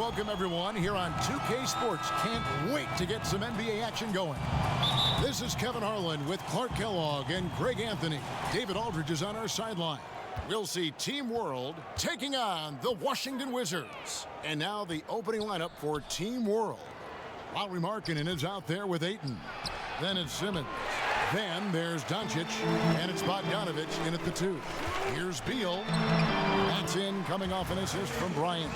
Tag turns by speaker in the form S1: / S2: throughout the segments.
S1: welcome everyone here on 2K Sports. Can't wait to get some NBA action going. This is Kevin Harlan with Clark Kellogg and Greg Anthony. David Aldridge is on our sideline. We'll see Team World taking on the Washington Wizards. And now the opening lineup for Team World. Lauri Markkanen is out there with Ayton. Then it's Simmons. Then there's Doncic, and it's Bogdanovic in at the 2. Here's Beal. That's in, coming off an assist from Bryant.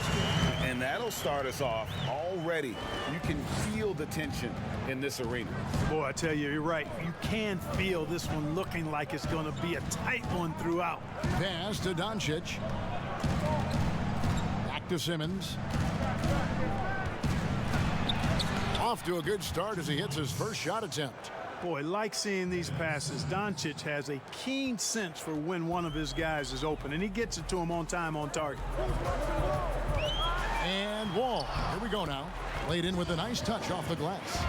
S2: And that'll start us off already. You can feel the tension in this arena.
S3: Boy, I tell you, you're right. You can feel this one looking like it's going to be a tight one throughout.
S1: Pass to Doncic. Back to Simmons. Off to a good start as he hits his first shot attempt.
S3: Boy, like seeing these passes. Doncic has a keen sense for when one of his guys is open, and he gets it to him on time, on target.
S1: And Wall. Here we go now. Laid in with a nice touch off the glass.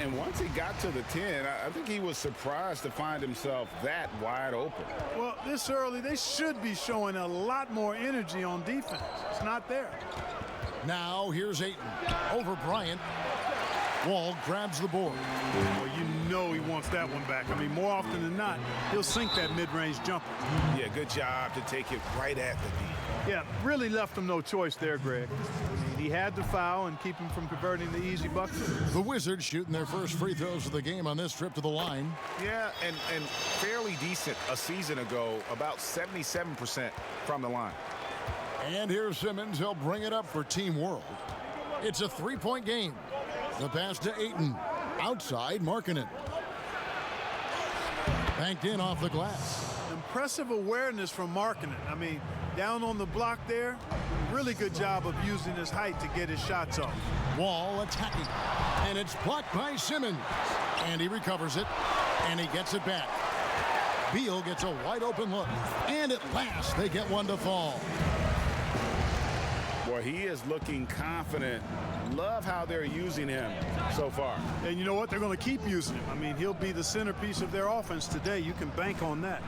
S2: And once he got to the 10, I think he was surprised to find himself that wide open.
S3: Well, this early, they should be showing a lot more energy on defense. It's not there.
S1: Now here's Ayton. Over Bryant. Wall grabs the board.
S3: Well, you know he wants that one back. I mean, more often than not, he'll sink that mid-range jumper.
S2: Yeah, good job to take it right at the knee.
S3: Yeah, really left him no choice there, Greg. I mean, he had to foul and keep him from converting the easy bucket.
S1: The Wizards shooting their first free throws of the game on this trip to the line.
S2: Yeah, and fairly decent a season ago, about 77% from the line.
S1: And here's Simmons. He'll bring it up for Team World. It's a three-point game. The pass to Ayton. Outside, Markkanen. Banked in off the glass.
S3: Impressive awareness from Markkanen. I mean, down on the block there, really good job of using his height to get his shots off.
S1: Wall attacking. And it's blocked by Simmons. And he recovers it. And he gets it back. Beal gets a wide open look. And at last, they get one to fall.
S2: Boy, he is looking confident. Love how they're using him so far.
S3: And you know what? They're going to keep using him. I mean, he'll be the centerpiece of their offense today. You can bank on that.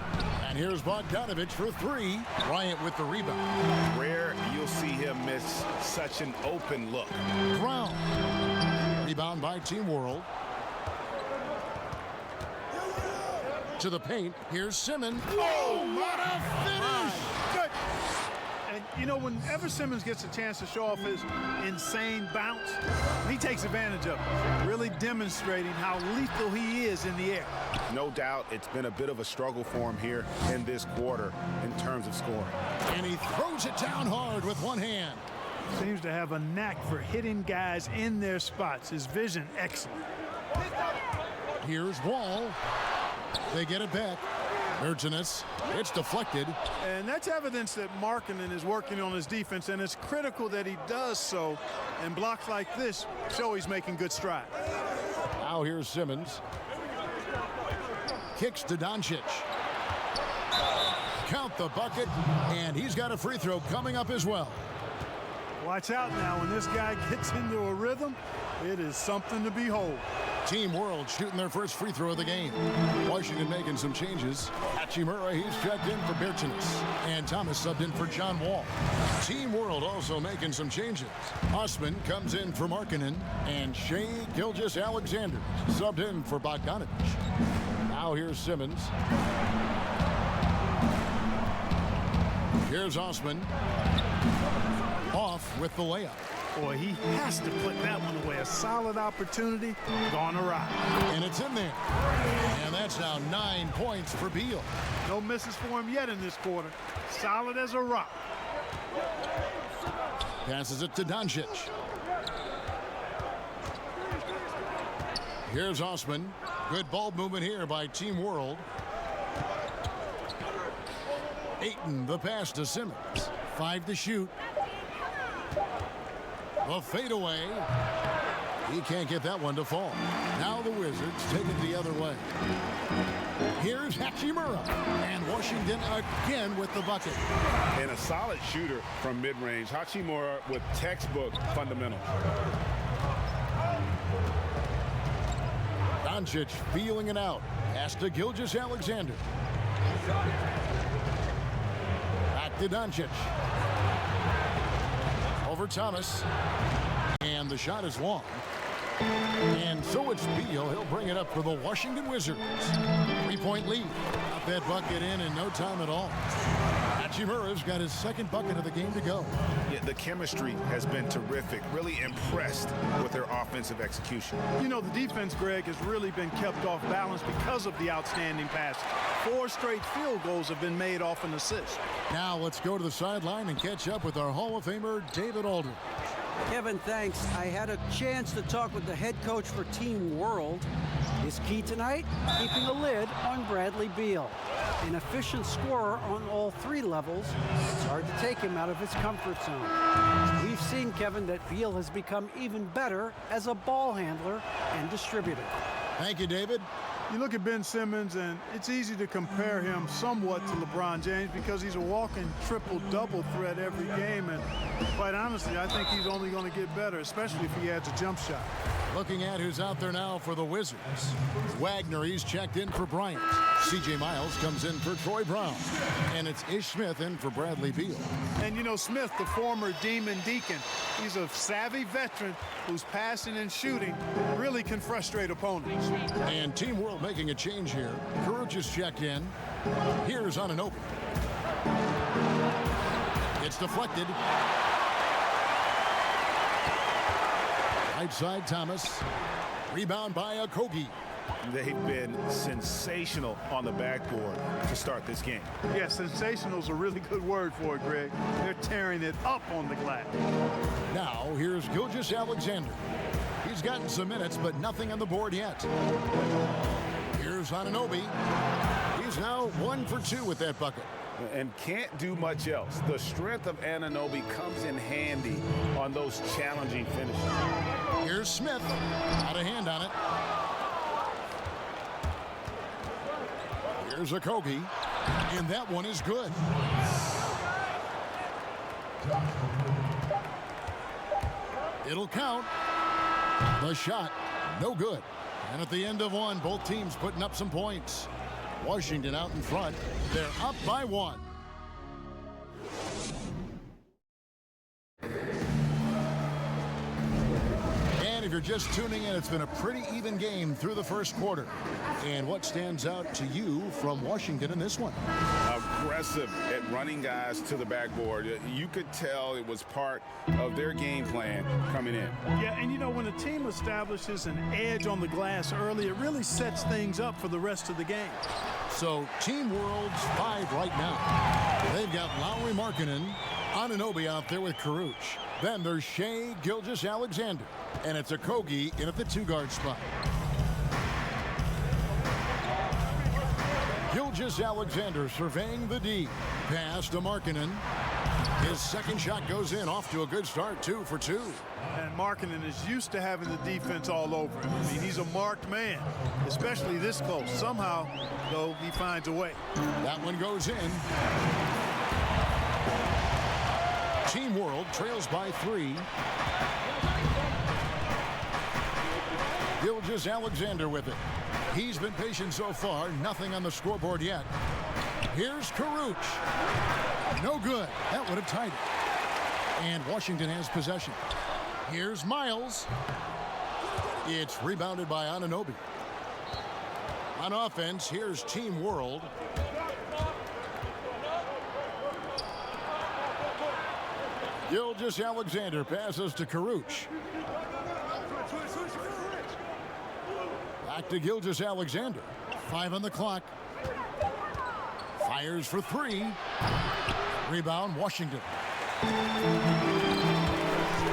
S1: And here's Bogdanovic for 3. Bryant with the rebound.
S2: Rare you'll see him miss such an open look.
S1: Brown. Rebound by Team World. To the paint. Here's Simmons. Oh, what a finish!
S3: Good. And, you know, whenever Simmons gets a chance to show off his insane bounce, he takes advantage of it, really demonstrating how lethal he is in the air.
S2: No doubt it's been a bit of a struggle for him here in this quarter in terms of scoring.
S1: And he throws it down hard with one hand.
S3: Seems to have a knack for hitting guys in their spots. His vision, excellent.
S1: Here's Wall. They get it back. Urgenus. It's deflected.
S3: And that's evidence that Markkanen is working on his defense, and it's critical that he does so. And blocks like this show he's making good strides.
S1: Now here's Simmons. Kicks to Doncic. Count the bucket, and he's got a free throw coming up as well.
S3: Watch out now. When this guy gets into a rhythm, it is something to behold.
S1: Team World shooting their first free throw of the game. Washington making some changes. Hachimura, he's checked in for Birchinus. And Thomas subbed in for John Wall. Team World also making some changes. Osman comes in for Markkanen. And Shai Gilgeous-Alexander subbed in for Bogdanovic. Now here's Simmons. Here's Osman. Off with the layup.
S3: Boy, he has to put that one away. A solid opportunity, gone awry.
S1: And it's in there. And that's now 9 points for Beal.
S3: No misses for him yet in this quarter. Solid as a rock.
S1: Passes it to Doncic. Here's Osman. Good ball movement here by Team World. Ayton, the pass to Simmons. 5 to shoot. A fadeaway. He can't get that one to fall. Now the Wizards take it the other way. Here's Hachimura. And Washington again with the bucket.
S2: And a solid shooter from mid-range. Hachimura with textbook fundamentals.
S1: Doncic feeling it out. Pass to Gilgeous-Alexander. Back to Doncic. over Thomas. And the shot is long. And so it's Beal. He'll bring it up for the Washington Wizards. 3-point lead. Got that bucket in no time at all. Hachimura's got his second bucket of the game to go.
S2: Yeah, the chemistry has been terrific. Really impressed with their offensive execution.
S3: You know, the defense, Greg, has really been kept off balance because of the outstanding pass. 4 straight field goals have been made off an assist.
S1: Now let's go to the sideline and catch up with our Hall of Famer, David Aldridge.
S4: Kevin, thanks. I had a chance to talk with the head coach for Team World. His key tonight, keeping a lid on Bradley Beal. An efficient scorer on all 3 levels. It's hard to take him out of his comfort zone. We've seen, Kevin, that Beal has become even better as a ball handler and distributor.
S1: Thank you, David.
S3: You look at Ben Simmons, and it's easy to compare him somewhat to LeBron James because he's a walking triple-double threat every game. And quite honestly, I think he's only going to get better, especially if he adds a jump shot.
S1: Looking at who's out there now for the Wizards. Wagner, he's checked in for Bryant. C.J. Miles comes in for Troy Brown. And it's Ish Smith in for Bradley Beal.
S3: And, you know, Smith, the former Demon Deacon, he's a savvy veteran whose passing and shooting really can frustrate opponents.
S1: And Team World making a change here. Kuruc is checked in. Here's Anunoby. It's deflected. Right side, Thomas. Rebound by Okogie.
S2: They've been sensational on the backboard to start this game.
S3: Yeah, sensational is a really good word for it, Greg. They're tearing it up on the glass.
S1: Now, here's Gilgeous-Alexander. He's gotten some minutes, but nothing on the board yet. Here's Anunoby. He's now 1 for 2 with that bucket.
S2: And can't do much else. The strength of Anunoby comes in handy on those challenging finishes.
S1: Here's Smith. Got a hand on it. Here's Okogie. And that one is good. It'll count. The shot, no good. And at the end of one, both teams putting up some points. Washington out in front. They're up by 1. And if you're just tuning in, it's been a pretty even game through the first quarter. And what stands out to you from Washington in this one?
S2: Aggressive at running guys to the backboard. You could tell it was part of their game plan coming in.
S3: Yeah, and you know, when a team establishes an edge on the glass early, it really sets things up for the rest of the game.
S1: So Team World's 5 right now. They've got Lowry Markkanen, Anunoby out there with Kuruc. Then there's Shai Gilgeous-Alexander. And it's Okogie in at the 2-guard spot. Gilgeous-Alexander surveying the D. Pass to Markkanen. His second shot goes in, off to a good start, 2 for 2.
S3: And Markkanen is used to having the defense all over him. I mean, he's a marked man, especially this close. Somehow, though, he finds a way.
S1: That one goes in. Team World trails by 3. Gilgeous-Alexander with it. He's been patient so far. Nothing on the scoreboard yet. Here's Kuruc. No good. That would have tied it. And Washington has possession. Here's Miles. It's rebounded by Anunoby. On offense, here's Team World. Gilgeous-Alexander passes to Kuruc. Back to Gilgeous-Alexander. 5 on the clock. Fires for 3. Rebound, Washington.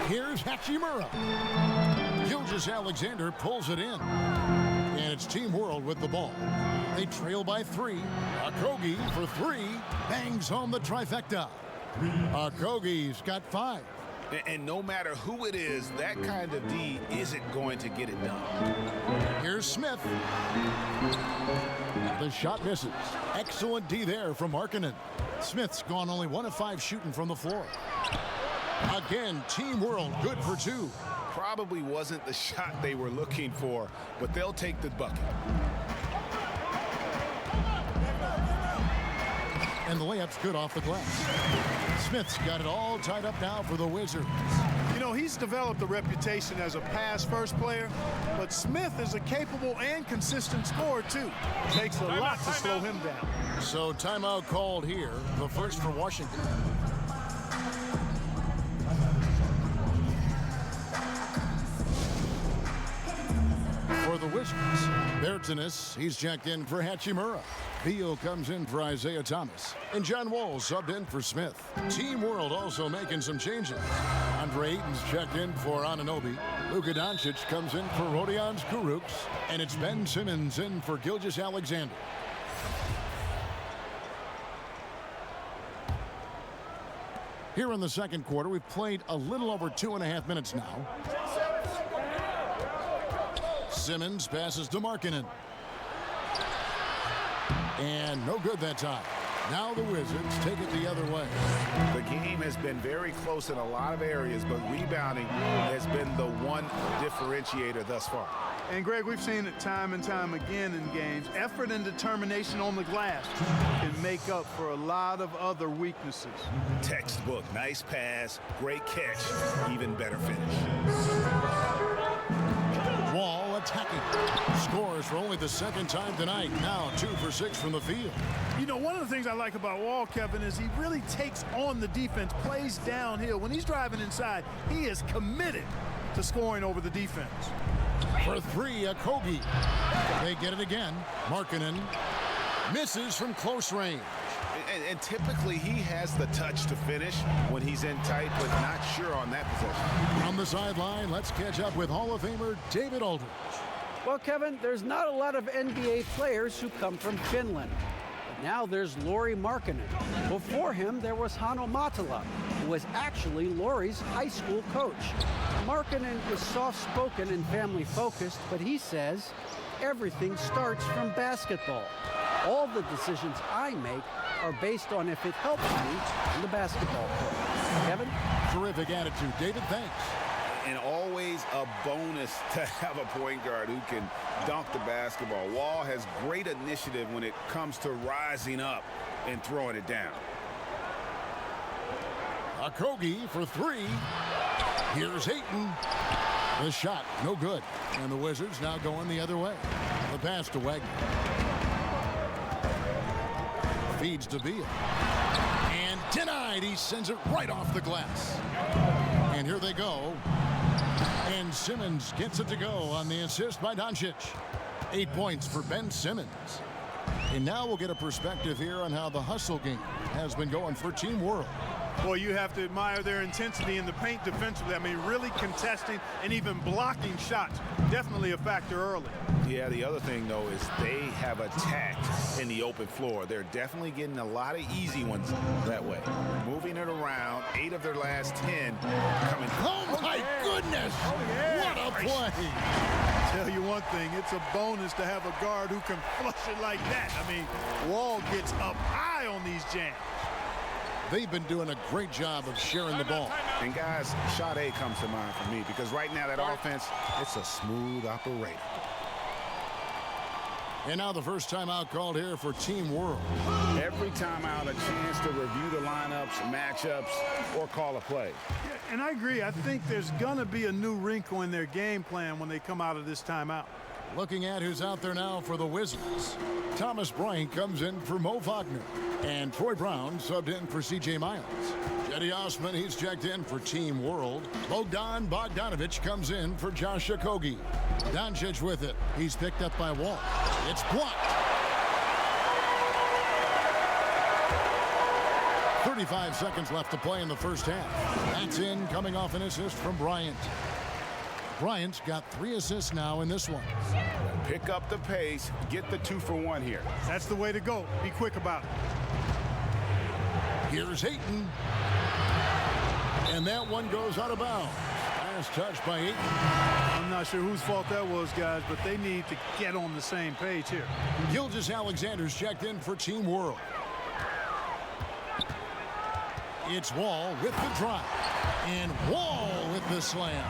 S1: Here's Hachimura. Gilgeous-Alexander pulls it in. And it's Team World with the ball. They trail by 3. Okogie for 3. Bangs home the trifecta. Okogie's got 5.
S2: And no matter who it is, that kind of D isn't going to get it done.
S1: Here's Smith. The shot misses. Excellent D there from Markkanen. Smith's gone only 1 of 5 shooting from the floor. Again, Team World good for 2.
S2: Probably wasn't the shot they were looking for, but they'll take the bucket.
S1: And the layup's good off the glass. Smith's got it all tied up now for the Wizards.
S3: You know, he's developed a reputation as a pass-first player, but Smith is a capable and consistent scorer, too. Takes a lot to slow him down.
S1: So timeout called here, the first for Washington. For the Wizards, Bertanis, he's checked in for Hachimura. Beal comes in for Isaiah Thomas. And John Wall subbed in for Smith. Team World also making some changes. Andre Ayton's checked in for Anunoby. Luka Doncic comes in for Rodion Kurucs. And it's Ben Simmons in for Gilgeous-Alexander. Here in the second quarter, we've played a little over 2.5 minutes now. Simmons passes to Markkanen. And no good that time. Now the Wizards take it the other way.
S2: The game has been very close in a lot of areas, but rebounding has been the one differentiator thus far.
S3: And, Greg, we've seen it time and time again in games. Effort and determination on the glass can make up for a lot of other weaknesses.
S2: Textbook, nice pass, great catch, even better finish.
S1: Wall attacking. Scores for only the second time tonight. Now 2 for 6 from the field.
S3: You know, one of the things I like about Wall, Kevin, is he really takes on the defense, plays downhill. When he's driving inside, he is committed to scoring over the defense.
S1: For 3, Okogie. They get it again. Markkanen misses from close range.
S2: And typically he has the touch to finish when he's in tight, but not sure on that possession.
S1: On the sideline, let's catch up with Hall of Famer David Aldridge.
S4: Well, Kevin, there's not a lot of NBA players who come from Finland. But now there's Lauri Markkanen. Before him, there was Hanno Matala, who was actually Lauri's high school coach. Markkanen is soft-spoken and family-focused, but he says everything starts from basketball. All the decisions I make are based on if it helps me in the basketball court. Kevin?
S1: Terrific attitude. David, thanks.
S2: And always a bonus to have a point guard who can dunk the basketball. Wall has great initiative when it comes to rising up and throwing it down.
S1: Okogie for 3. Here's Ayton. The shot, no good. And the Wizards now going the other way. The pass to Wagner. Feeds to Beal. And denied. He sends it right off the glass. And here they go. And Simmons gets it to go on the assist by Doncic. 8 points for Ben Simmons. And now we'll get a perspective here on how the hustle game has been going for Team World.
S3: Boy, you have to admire their intensity in the paint defensively. I mean, really contesting and even blocking shots. Definitely a factor early.
S2: Yeah, the other thing, though, is they have attacked in the open floor. They're definitely getting a lot of easy ones that way. Moving it around, 8 of their last 10 coming.
S1: Oh, my goodness! What a play!
S3: Tell you one thing, it's a bonus to have a guard who can flush it like that. I mean, Wall gets up high on these jams.
S1: They've been doing a great job of sharing the ball.
S2: And, guys, shot A comes to mind for me because right now that offense, it's a smooth operator.
S1: And now the first timeout called here for Team World.
S2: Every timeout, a chance to review the lineups, matchups, or call a play.
S3: Yeah, and I agree. I think there's going to be a new wrinkle in their game plan when they come out of this timeout.
S1: Looking at who's out there now for the Wizards. Thomas Bryant comes in for Mo Wagner. And Troy Brown subbed in for C.J. Miles. Cedi Osman, he's checked in for Team World. Bogdan Bogdanovic comes in for Josh Okogie. Doncic with it. He's picked up by Wall. It's blocked. 35 seconds left to play in the first half. That's in, coming off an assist from Bryant. Bryant's got 3 assists now in this one.
S2: Pick up the pace, get the 2 for 1 here.
S3: That's the way to go. Be quick about it.
S1: Here's Ayton. And that one goes out of bounds. Last touch by Ayton.
S3: I'm not sure whose fault that was, guys, but they need to get on the same page here.
S1: Gilgeous-Alexander's checked in for Team World. It's Wall with the drive. And Wall with the slam.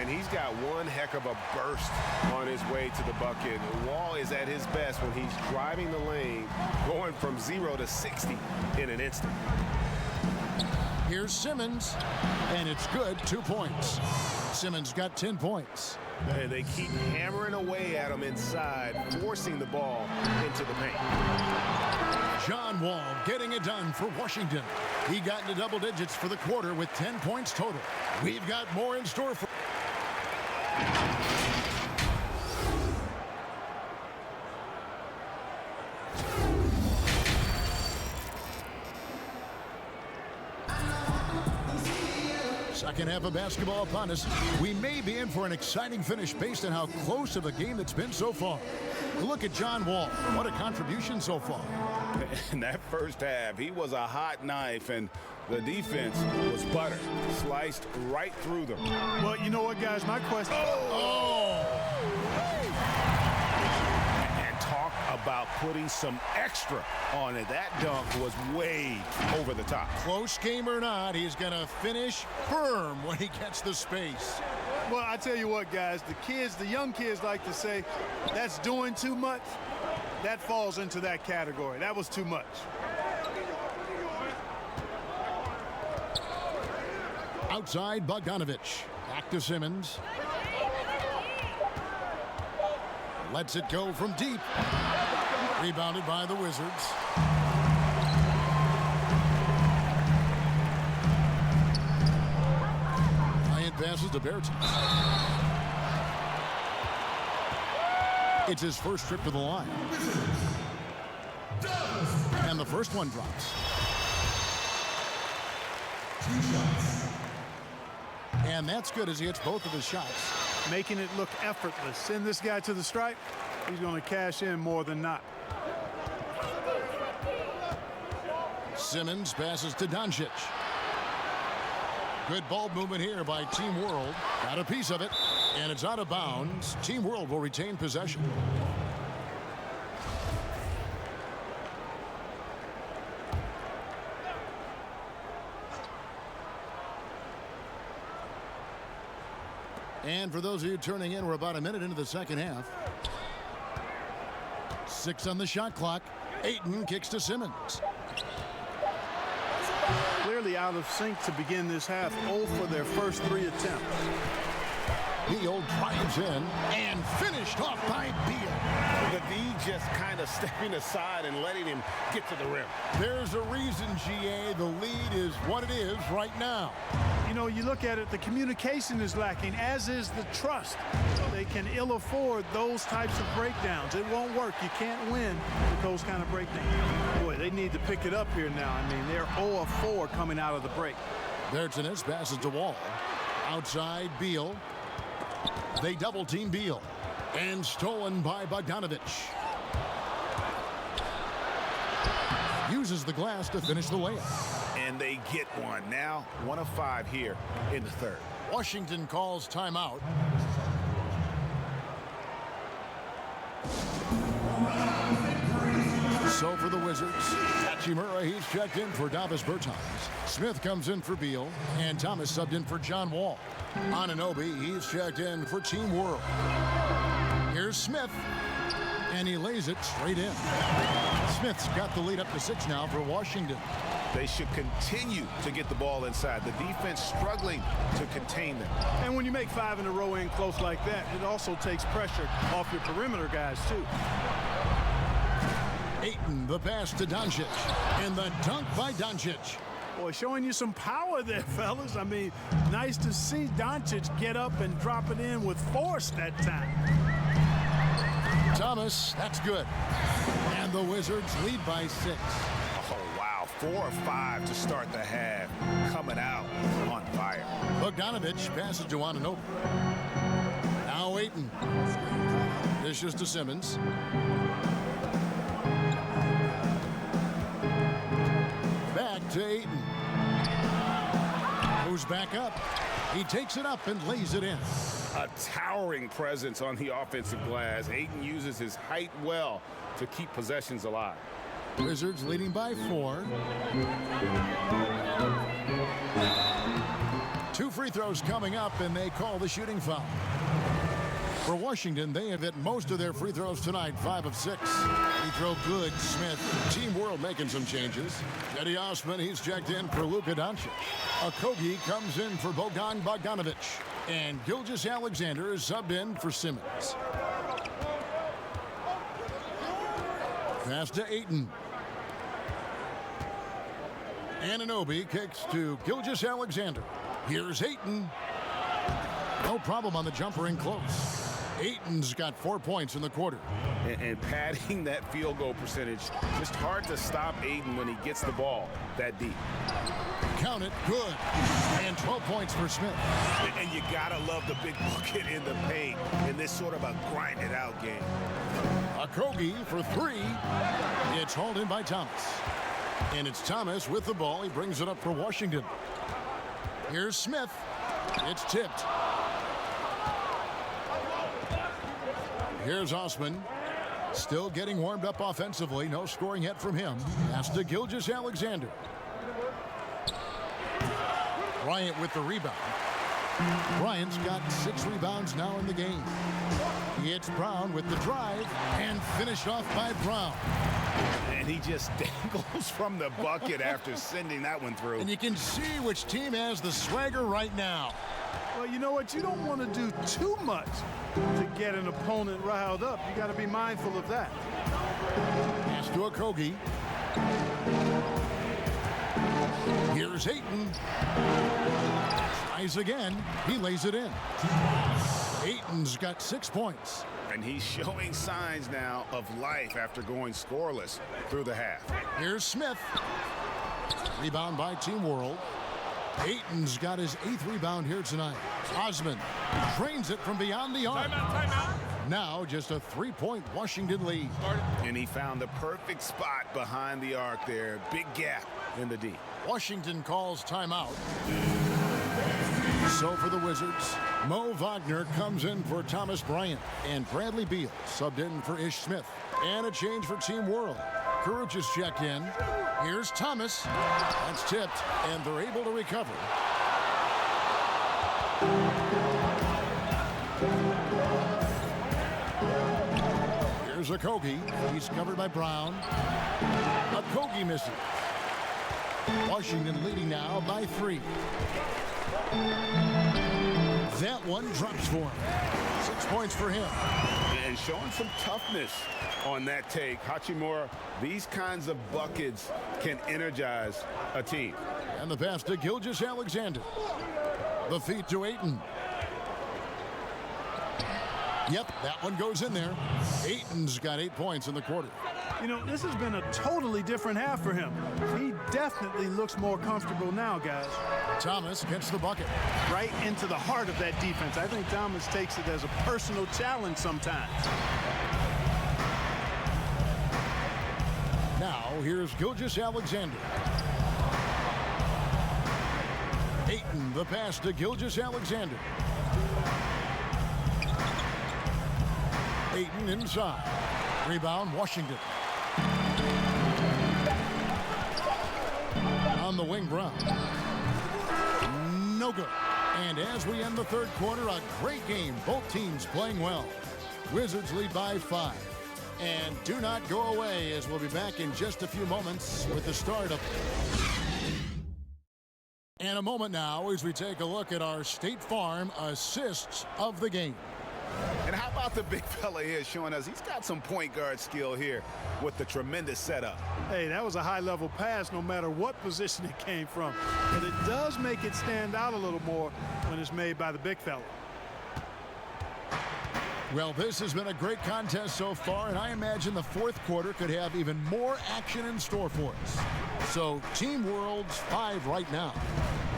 S2: And he's got one heck of a burst on his way to the bucket. Wall is at his best when he's driving the lane, going from 0 to 60 in an instant.
S1: Here's Simmons, and it's good, 2 points. Simmons got 10 points.
S2: They keep hammering away at him inside, forcing the ball into the paint.
S1: John Wall getting it done for Washington. He got into double digits for the quarter with 10 points total. We've got more in store for... Second half of basketball upon us. We may be in for an exciting finish based on how close of a game it's been so far. Look at John Wall. What a contribution so far.
S2: In that first half, he was a hot knife, and the defense was butter. Sliced right through them.
S3: Well, you know what, guys? My question...
S2: And talk about putting some extra on it. That dunk was way over the top.
S1: Close game or not, he's going to finish firm when he gets the space.
S3: Well, I tell you what, guys, the young kids like to say, that's doing too much. That falls into that category. That was too much.
S1: Outside, Bogdanovich. Back to Simmons. Lets it go from deep. Rebounded by the Wizards. Bryant passes to Bertens. It's his first trip to the line. And the first one drops. And that's good as he hits both of his shots.
S3: Making it look effortless. Send this guy to the stripe. He's going to cash in more than not.
S1: Simmons passes to Doncic. Good ball movement here by Team World. Got a piece of it, and it's out of bounds. Team World will retain possession. And for those of you turning in, we're about a minute into the second half. 6 on the shot clock. Ayton kicks to Simmons.
S3: Clearly out of sync to begin this half. 0 for their first 3 attempts.
S1: Beal drives in and finished off by Beal.
S2: The D just kind of stepping aside and letting him get to the rim.
S1: There's a reason, GA, the lead is what it is right now.
S3: You know, you look at it, the communication is lacking, as is the trust. They can ill afford those types of breakdowns. It won't work. You can't win with those kind of breakdowns. Boy, they need to pick it up here now. I mean, they're 0 of 4 coming out of the break.
S1: Bertens passes to Wall. Outside, Beal. They double team Beal. And stolen by Bogdanovich. Uses the glass to finish the layup.
S2: And they get one. Now 1 of 5 here in the third.
S1: Washington calls timeout. So for the Wizards, Hachimura, he's checked in for Davis Bertans. Smith comes in for Beal, and Thomas subbed in for John Wall. Anunoby, he's checked in for Team World. Here's Smith, and he lays it straight in. Smith's got the lead up to 6 now for Washington.
S2: They should continue to get the ball inside. The defense struggling to contain them.
S3: And when you make 5 in a row in close like that, it also takes pressure off your perimeter guys, too.
S1: Ayton, the pass to Doncic, and the dunk by Doncic.
S3: Boy, showing you some power there, fellas. I mean, nice to see Doncic get up and drop it in with force that time.
S1: Thomas, that's good. And the Wizards lead by 6.
S2: Oh, wow. 4 of 5 to start the half. Coming out on fire.
S1: Bogdanovich passes to Anunoby. Now Ayton. Dishes to Simmons. Back to Ayton. Moves back up. He takes it up and lays it in.
S2: A towering presence on the offensive glass. Ayton uses his height well to keep possessions alive.
S1: Wizards leading by 4. 2 free throws coming up, and they call the shooting foul. For Washington, they have hit most of their free throws tonight, 5 of 6. Free throw good, Smith. Team World making some changes. Eddie Osman, he's checked in for Luka Doncic. Okogie comes in for Bogdan Bogdanovic. And Gilgeous-Alexander is subbed in for Simmons. Pass to Ayton. Anunoby kicks to Gilgeous-Alexander. Here's Ayton. No problem on the jumper in close. Ayton's got 4 points in the quarter.
S2: And padding that field goal percentage, just hard to stop Ayton when he gets the ball that deep.
S1: Count it, good. And 12 points for Smith.
S2: And you gotta love the big bucket in the paint in this sort of a grinded out game.
S1: Okogie for 3. It's hauled in by Thomas. And it's Thomas with the ball. He brings it up for Washington. Here's Smith. It's tipped. Here's Osman. Still getting warmed up offensively. No scoring yet from him. Pass to Gilgeous-Alexander. Bryant with the rebound. Bryant's got 6 rebounds now in the game. It's Brown with the drive and finished off by Brown.
S2: And he just dangles from the bucket after sending that one through.
S1: And you can see which team has the swagger right now.
S3: Well, you know what? You don't want to do too much to get an opponent riled up. You got to be mindful of that.
S1: Pass to Okogie. Here's Ayton. Tries again. He lays it in. Ayton's got 6 points.
S2: And he's showing signs now of life after going scoreless through the half.
S1: Here's Smith. Rebound by Team World. Ayton's got his 8th rebound here tonight. Osman drains it from beyond the arc.
S5: Timeout.
S1: Now just a 3-point Washington lead.
S2: And he found the perfect spot behind the arc there. Big gap in the D.
S1: Washington calls timeout. So for the Wizards, Mo Wagner comes in for Thomas Bryant, and Bradley Beal subbed in for Ish Smith. And a change for Team World. Kuruc is checked in. Here's Thomas. That's tipped, and they're able to recover. Here's Okogie. He's covered by Brown. Okogie misses. Washington leading now by 3. That one drops for him. 6 points for him.
S2: And showing some toughness on that take. Hachimura, these kinds of buckets can energize a team.
S1: And the pass to Gilgeous-Alexander. The feed to Ayton. Yep, that one goes in there. Ayton's got 8 points in the quarter.
S3: You know, this has been a totally different half for him. He definitely looks more comfortable now, guys.
S1: Thomas gets the bucket.
S3: Right into the heart of that defense. I think Thomas takes it as a personal challenge sometimes.
S1: Now, here's Gilgeous-Alexander. Ayton, the pass to Gilgeous-Alexander. Ayton inside. Rebound, Washington. On the wing, Brown. No good. And as we end the third quarter, a great game. Both teams playing well. Wizards lead by 5. And do not go away, as we'll be back in just a few moments with the start of... And a moment now as we take a look at our State Farm assists of the game.
S2: And how about the big fella here showing us he's got some point guard skill here with the tremendous setup.
S3: Hey, that was a high-level pass no matter what position it came from. But it does make it stand out a little more when it's made by the big fella.
S1: Well, this has been a great contest so far, and I imagine the fourth quarter could have even more action in store for us. So, Team World's 5 right now.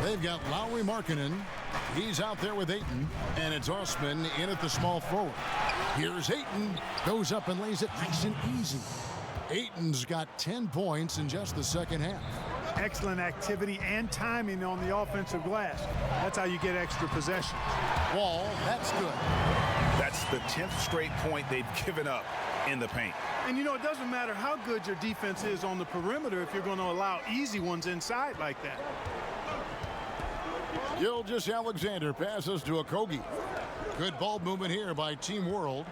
S1: They've got Lauri Markkanen. He's out there with Ayton, and it's Osman in at the small forward. Here's Ayton. Goes up and lays it nice and easy. Ayton's got 10 points in just the second half.
S3: Excellent activity and timing on the offensive glass. That's how you get extra possessions.
S1: Wall, that's good.
S2: That's the 10th straight point they've given up in the paint.
S3: And you know, it doesn't matter how good your defense is on the perimeter if you're going to allow easy ones inside like that.
S1: Gilgeous-Alexander passes to Okogie. Good ball movement here by Team World.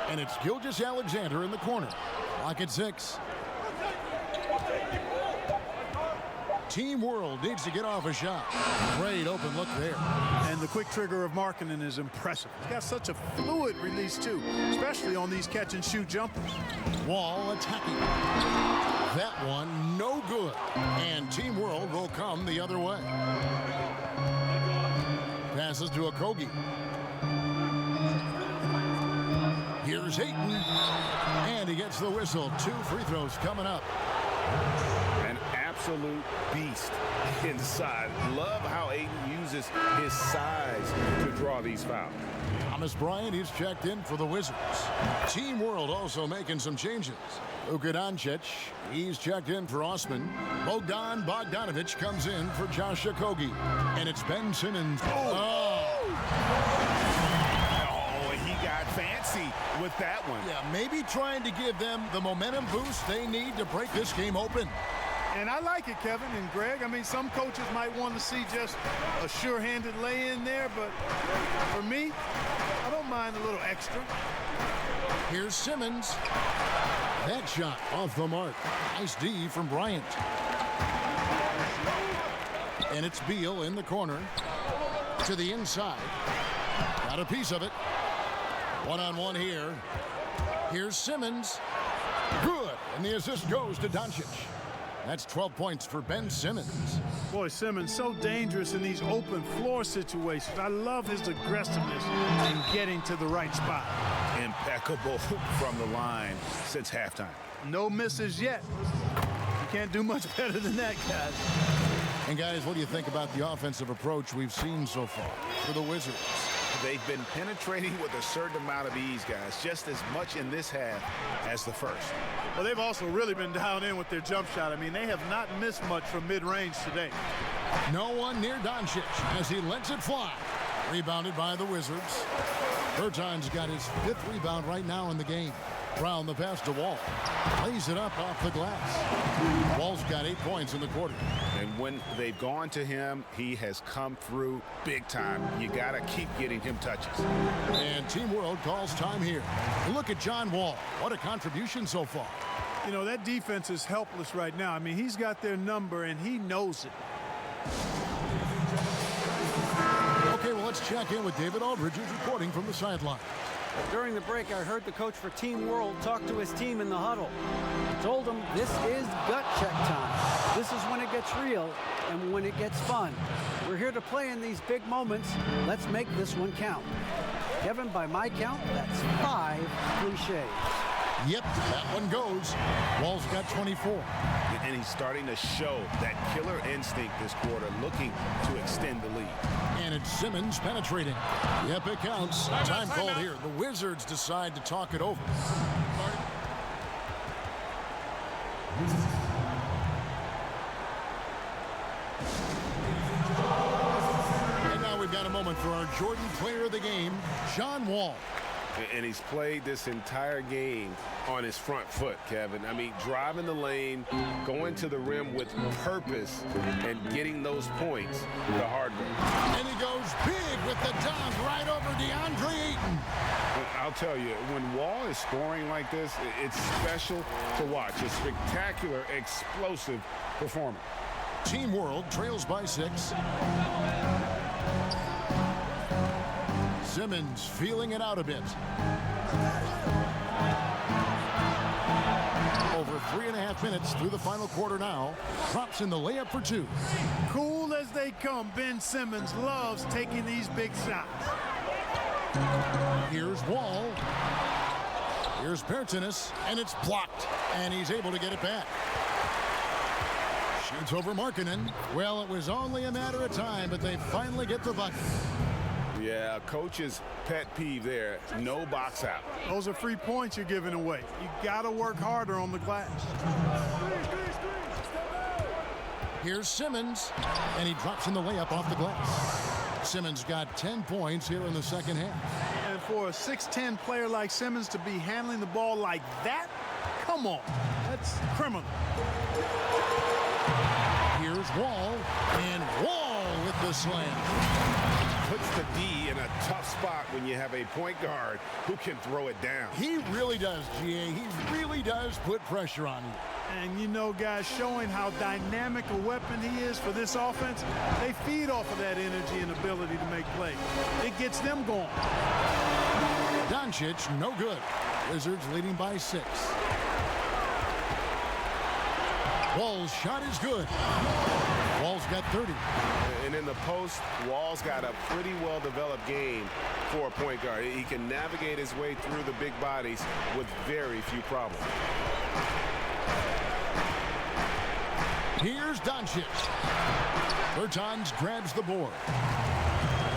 S1: And it's Gilgeous Alexander in the corner. Lock at 6. Team World needs to get off a shot. Great open look there.
S3: And the quick trigger of Markkanen is impressive. He's got such a fluid release, too, especially on these catch-and-shoot jumpers.
S1: Wall attacking. That one, no good. And Team World will come the other way. Passes to Okogie. Here's Ayton. And he gets the whistle. 2 free throws coming up.
S2: An absolute beast inside. Love how Ayton uses his size to draw these fouls.
S1: Thomas Bryant, he's checked in for the Wizards. Team World also making some changes. Luka Doncic, he's checked in for Osman. Bogdan Bogdanovic comes in for Josh Okogie. And it's Ben Simmons.
S2: Oh, he got fancy with that one.
S1: Yeah, maybe trying to give them the momentum boost they need to break this game open.
S3: And I like it, Kevin and Greg. I mean, some coaches might want to see just a sure-handed lay-in there, but for me, I don't mind a little extra.
S1: Here's Simmons. That shot off the mark. Nice D from Bryant. And it's Beal in the corner to the inside. Got a piece of it. One-on-one here. Here's Simmons. Good. And the assist goes to Doncic. That's 12 points for Ben Simmons.
S3: Boy, Simmons so dangerous in these open floor situations. I love his aggressiveness in getting to the right spot.
S2: Impeccable from the line since halftime.
S3: No misses yet. You can't do much better than that, guys.
S1: And guys, what do you think about the offensive approach we've seen so far for the Wizards?
S2: They've been penetrating with a certain amount of ease, guys, just as much in this half as the first.
S3: Well, they've also really been down in with their jump shot. I mean, they have not missed much from mid-range today.
S1: No one near Doncic as he lets it fly. Rebounded by the Wizards. Berton's got his 5th rebound right now in the game. Brown the pass to Wall. Lays it up off the glass. Wall's got 8 points in the quarter.
S2: And when they've gone to him, he has come through big time. You got to keep getting him touches.
S1: And Team World calls time here. Look at John Wall. What a contribution so far.
S3: You know, that defense is helpless right now. I mean, he's got their number, and he knows it.
S1: Okay, well, let's check in with David Aldridge, who's reporting from the sideline.
S4: During the break, I heard the coach for Team World talk to his team in the huddle. He told them this is gut check time. This is when it gets real and when it gets fun. We're here to play in these big moments. Let's make this one count. Kevin, by my count, that's 5 cliches.
S1: Yep, that one goes. Wall's got 24.
S2: And he's starting to show that killer instinct this quarter, looking to extend the lead.
S1: And it's Simmons penetrating. Yep, it counts. Time called here. The Wizards decide to talk it over. And now we've got a moment for our Jordan player of the game, John Wall.
S2: And he's played this entire game on his front foot, Kevin. I mean, driving the lane, going to the rim with purpose, and getting those points the hard way.
S1: And he goes big with the dunk right over DeAndre Ayton.
S2: I'll tell you, when Wall is scoring like this, it's special to watch. A spectacular, explosive performance.
S1: Team World trails by 6. Simmons feeling it out a bit. Over 3.5 minutes through the final quarter now. Drops in the layup for 2.
S3: Cool as they come, Ben Simmons loves taking these big shots.
S1: Here's Wall. Here's Bertans, and it's blocked. And he's able to get it back. Shoots over Markkanen. Well, it was only a matter of time, but they finally get the bucket.
S2: Yeah, coach's pet peeve there, no box out.
S3: Those are free points you're giving away. You got to work harder on the glass.
S1: Here's Simmons, and he drops in the layup off the glass. Simmons got 10 points here in the second half.
S3: And for a 6'10 player like Simmons to be handling the ball like that, come on, that's criminal.
S1: Here's Wall, and Wall with the the slam.
S2: Puts the D in a tough spot when you have a point guard who can throw it down.
S1: He really does, GA. He really does put pressure on you.
S3: And you know, guys, showing how dynamic a weapon he is for this offense, they feed off of that energy and ability to make plays. It gets them going.
S1: Doncic, no good. Wizards leading by 6. Wall's shot is good. Wall's got 30.
S2: And in the post, Wall's got a pretty well-developed game for a point guard. He can navigate his way through the big bodies with very few problems.
S1: Here's Doncic. Bertans grabs the board.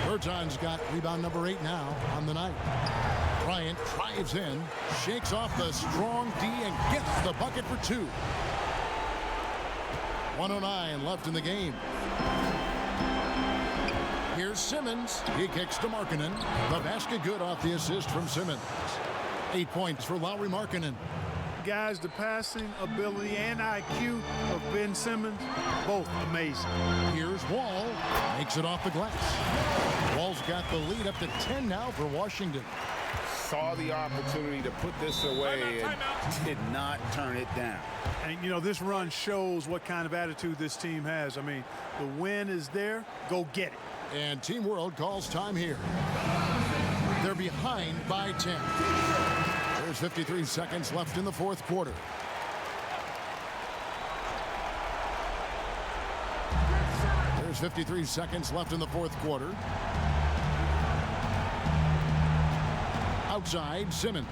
S1: Bertans got rebound number 8 now on the night. Bryant drives in, shakes off the strong D, and gets the bucket for 2. 1:09 left in the game. Here's Simmons. He kicks to Markkanen. The basket good off the assist from Simmons. 8 points for Lauri Markkanen.
S3: Guys, the passing ability and IQ of Ben Simmons, both amazing.
S1: Here's Wall. Makes it off the glass. Wall's got the lead up to 10 now for Washington.
S2: Saw the opportunity to put this away and did not turn it down.
S3: And, you know, this run shows what kind of attitude this team has. I mean, the win is there. Go get it.
S1: And Team World calls time here. They're behind by 10. There's 53 seconds left in the 4th quarter. There's 53 seconds left in the 4th quarter. Outside, Simmons.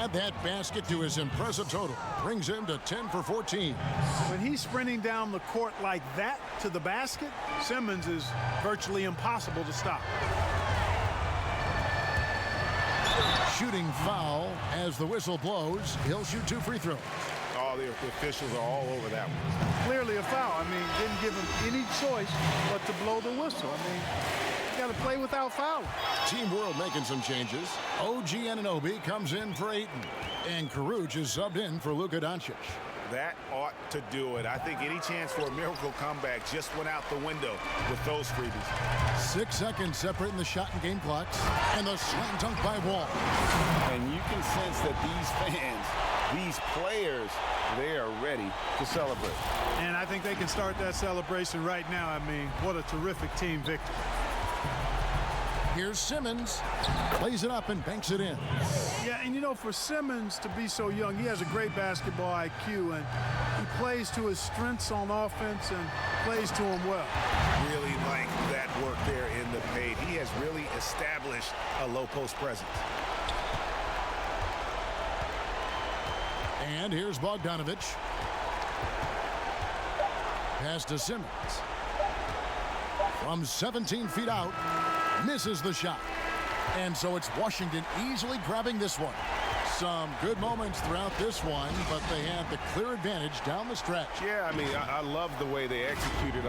S1: Add that basket to his impressive total. Brings him to 10 for 14.
S3: When he's sprinting down the court like that to the basket, Simmons is virtually impossible to stop.
S1: Shooting foul as the whistle blows. He'll shoot 2 free throws.
S2: Oh, the officials are all over that one.
S3: Clearly a foul. I mean, didn't give him any choice but to blow the whistle. I mean, you got to play without fouling.
S1: Team World making some changes. OG Anunoby comes in for Ayton. And Caruth is subbed in for Luka Doncic.
S2: That ought to do it. I think any chance for a miracle comeback just went out the window with those freebies.
S1: 6 seconds separating the shot and game clocks. And the slam dunk by Wall.
S2: And you can sense that these fans, these players, they are ready to celebrate.
S3: And I think they can start that celebration right now. I mean, what a terrific team victory.
S1: Here's Simmons. Plays it up and banks it in.
S3: Yeah, and you know, for Simmons to be so young, he has a great basketball IQ, and he plays to his strengths on offense and plays to them well.
S2: Really like that work there in the paint. He has really established a low post presence.
S1: And here's Bogdanovich. Pass to Simmons. From 17 feet out. Misses the shot. And so it's Washington easily grabbing this one. Some good moments throughout this one, but they have the clear advantage down the stretch.
S2: Yeah, I mean, I love the way they executed